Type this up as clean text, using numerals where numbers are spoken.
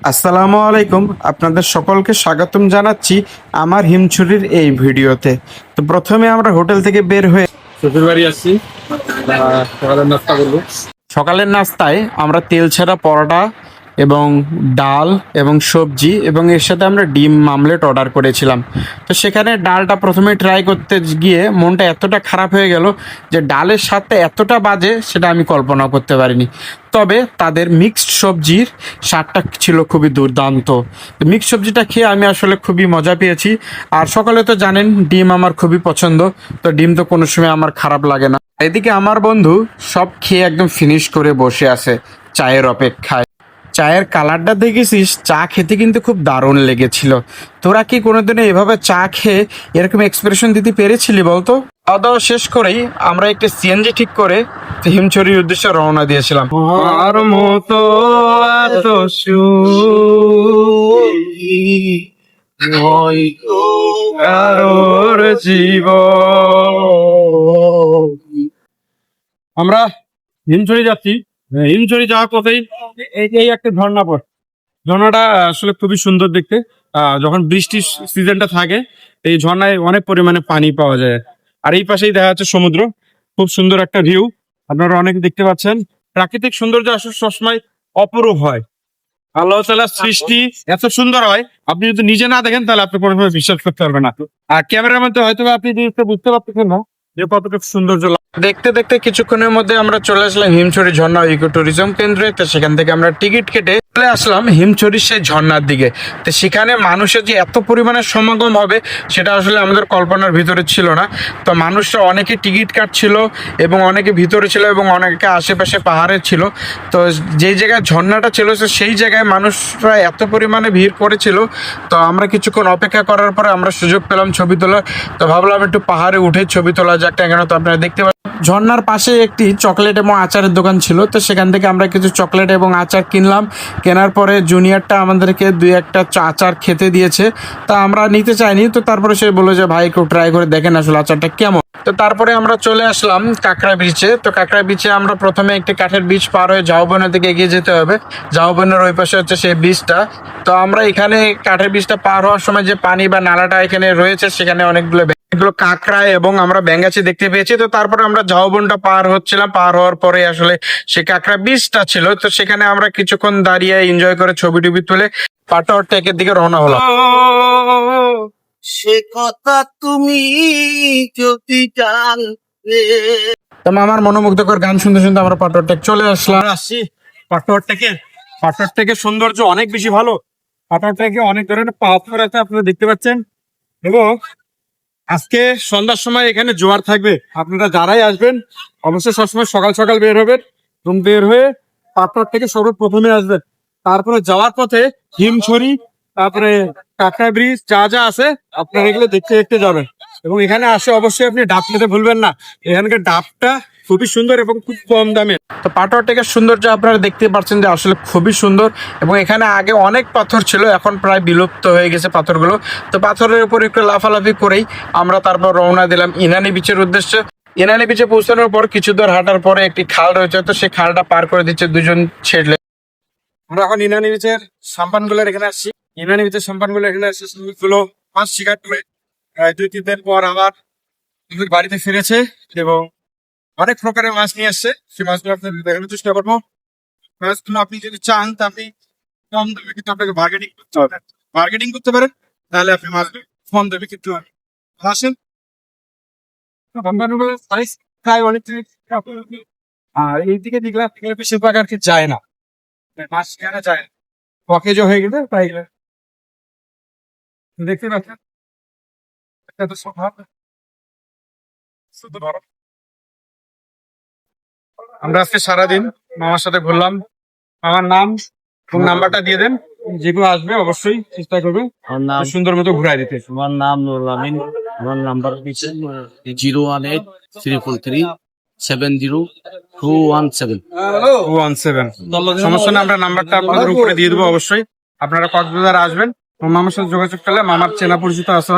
আসসালামু আলাইকুম, আপনাদের সকলকে স্বাগতম জানাচ্ছি আমার হিমছড়ির এই ভিডিওতে। তো প্রথমে আমরা হোটেল থেকে বের হয়ে শ্বশুর বাড়ি আসছি। সকালের নাস্তা করবো। সকালের নাস্তায় আমরা তেল ছাড়া পরোটা এবং ডাল এবং সবজি এবং এর সাথে আমরা ডিম মামলেট অর্ডার করেছিলাম। তো সেখানে ডালটা প্রথমে ট্রাই করতে গিয়ে মনটা এতটা খারাপ হয়ে গেল যে ডালের স্বাদটা এতটা বাজে সেটা আমি কল্পনা করতে পারিনি। তবে তাদের মিক্সড সবজির স্বাদটা ছিল খুবই দুর্দান্ত। মিক্সড সবজিটা খেয়ে আমি আসলে খুবই মজা পেয়েছি। আর সকালে তো জানেন ডিম আমার খুবই পছন্দ, তো ডিম তো কোনো সময় আমার খারাপ লাগে না। এদিকে আমার বন্ধু সব খেয়ে একদম ফিনিশ করে বসে আছে চায়ের অপেক্ষায়। চায়ের কালারটা দেখেছিস, চা খেতে কিন্তু খুব দারুণ লেগেছিল। তোরা কি কোনোদিনও এভাবে চা খেয়ে এরকম এক্সপ্রেশন দিতে পেরেছিলি বলতো? খাওয়া দাওয়া শেষ করেই আমরা একটা সিএনজি ঠিক করে হিমছড়ির উদ্দেশ্যে রওনা দিয়েছিলাম। আর মতো এত কারোর জীবন। আমরা হিমছড়ি যাচ্ছি। হিমছড়ি যাওয়ার পথেই এই একটা ঝর্ণা পড়ে। ঝর্ণাটা আসলে খুবই সুন্দর দেখতে। যখন বৃষ্টির সিজনটা থাকে এই ঝর্ণায় অনেক পরিমাণে পানি পাওয়া যায়। আর এই পাশেই দেখা যাচ্ছে সমুদ্র। খুব সুন্দর একটা ভিউ আপনারা অনেকে দেখতে পাচ্ছেন। প্রাকৃতিক সৌন্দর্য আসলে সবসময় অপরূপ হয়। আল্লাহ তাআলার সৃষ্টি এত সুন্দর হয়, আপনি যদি নিজে না দেখেন তাহলে আপনি কোনো সময় বিশ্বাস করতে পারবেন না। আর ক্যামেরার মধ্যে হয়তো আপনি জিনিসটা বুঝতে পারতেছেন না যে কতটা সৌন্দর্য। দেখতে দেখতে কিছুক্ষণের মধ্যে আমরা চলে আসলাম হিমছড়ি ঝর্ণা ইকো ট্যুরিজম কেন্দ্রে। তো সেখান থেকে আমরা টিকিট কেটে চলে আসলাম হিমছড়ির সেই ঝর্ণার দিকে। তো সেখানে মানুষের যে এত পরিমাণে সমাগম হবে সেটা আসলে আমাদের কল্পনার ভিতরে ছিল না। তো মানুষরা অনেকে টিকিট কাটছিল এবং অনেকে ভিতরে ছিল এবং অনেকে আশেপাশে পাহাড়ে ছিল। তো যেই জায়গায় ঝর্ণাটা ছিল সেই জায়গায় মানুষরা এত পরিমাণে ভিড় করেছিল। তো আমরা কিছুক্ষণ অপেক্ষা করার পরে আমরা সুযোগ পেলাম ছবি তোলার। তো ভাবলাম একটু পাহাড়ে উঠে ছবি তোলা যাক না কেন। তো আপনারা দেখতে ঝর্ণার পাশে একটি চকলেট এবং আচারের দোকান ছিল। তো সেখান থেকে আমরা কিছু চকলেট এবং আচার কিনলাম। কেনার পরে জুনিয়রটা আমাদেরকে দুই একটা আচার খেতে দিয়েছে। তা আমরা নিতে চাইনি, তো তারপরে সে বললো যে ভাই একটু ট্রাই করে দেখেন আসলে আচারটা কেমন। তো তারপরে আমরা চলে আসলাম কাঁকড়া বিচে। তো কাঁকড়া বিচে আমরা প্রথমে একটি কাঠের বিচ পার হয়ে ঝাউবনের দিকে এগিয়ে যেতে হবে। ঝাউবনের ওই পাশে হচ্ছে সেই বিচটা। তো আমরা এখানে কাঠের বিচটা পার হওয়ার সময় যে পানি বা নালাটা এখানে রয়েছে সেখানে অনেকগুলো কাঁকড়া এবং আমরা ব্যাঙাচি দেখতে পেয়েছি। তো তারপরে আমরা ঝাউবনটা পার হচ্ছিলাম। পার হওয়ার পরে আসলে সে কাঁকড়া বিচটা ছিল। তো সেখানে আমরা কিছুক্ষণ দাঁড়িয়ে এনজয় করে ছবি টবি তুলে পাটোয়ার টেকের দিকে রওনা হলাম। সে কথা তুমি যদি জানতে। তো আমার মনোমুগ্ধকর গান শুনতে শুনতে আমরা পাটোয়ার টেক চলে আসলাম। আসছি পাথর থেকে সৌন্দর্য অনেক বেশি ভালো। পাথর থেকে অনেক ধরনের পাথর আছে আপনারা দেখতে পাচ্ছেন। এবং আজকে সন্ধ্যার সময় এখানে জোয়ার থাকবে। আপনারা যারাই আসবেন অবশ্যই সবসময় সকাল সকাল বের হবেন এবং বের হয়ে পাথর থেকে সর্বপ্রথমে আসবেন। তারপরে যাওয়ার পথে হিমছড়ি, তারপরে কাঁকড়া ব্রিজ যা যা আছে আপনারা এগুলো দেখতে দেখতে যাবেন। এবং এখানে আসে অবশ্যই আপনি ডাব খেতে ভুলবেন না। এখানকার ডাবটা খুবই সুন্দর এবং খুব কম দামে। তো পাটোয়ার টেকের সৌন্দর্য আপনারা দেখতে পাচ্ছেন যে আসলে খুবই সুন্দর। এবং এখানে আগে অনেক পাথর ছিল, এখন প্রায় বিলুপ্ত হয়ে গেছে পাথরগুলো। তো পাথরের উপর একটু লাফালাফি করেই আমরা তারপর রওনা দিলাম ইনানি বিচের উদ্দেশ্যে। ইনানি বিচে পৌঁছানোর পর কিছু দূর হাঁটার পরে একটি খাল রয়েছে। তো সেই খালটা পার করে দিচ্ছে দুজন ছেলে। আমরা এখন ইনানি বিচের সাম্পানগুলোর এখানে আসছি। ইনানি বিচের সাম্পানগুলো এখানে আসছে গুলো মাছ শিকার করে 2-3 দিন পর আবার বাড়িতে ফিরেছে এবং অনেক প্রকারের মাছ নিয়ে আসছে। সেই মাছগুলো আপনাদের দেখানোর চেষ্টা করবো। মাছগুলো আপনি যদি চান তা আপনি কম দামে কিন্তু আপনাকে বার্গেনিং করতে হবে। বার্গেনিং করতে পারেন তাহলে আপনি মাছগুলো কম দামে কিনতে পারেন। আসেন সাম্পানগুলো সাইজ প্রায় অনেক। আর এইদিকে দেখলাম বেশিরভাগ আর কি যায় না, মাছ কেনা যায় পকেজ হয়ে গেলে তাই দেখতে পাচ্ছেন। আমরা আজকে সারাদিন মামার সাথে ঘুরলাম। আমার নাম এবং নাম্বারটা দিয়ে দেন, যেগুলো আসবে অবশ্যই চেষ্টা করবে সুন্দর মতো ঘুরাই দিতে। আমার নাম নুরুল আমিন। আমার নাম্বার হচ্ছে 018-343-70217। সমস্যা না, আমরা নাম্বারটা আপনাদের উপরে দিয়ে দেবো অবশ্যই। আপনারা কক্সবাজার আসবেন, মামার সাথে যোগাযোগ করলে মামার চেনা পরিচিত আছে।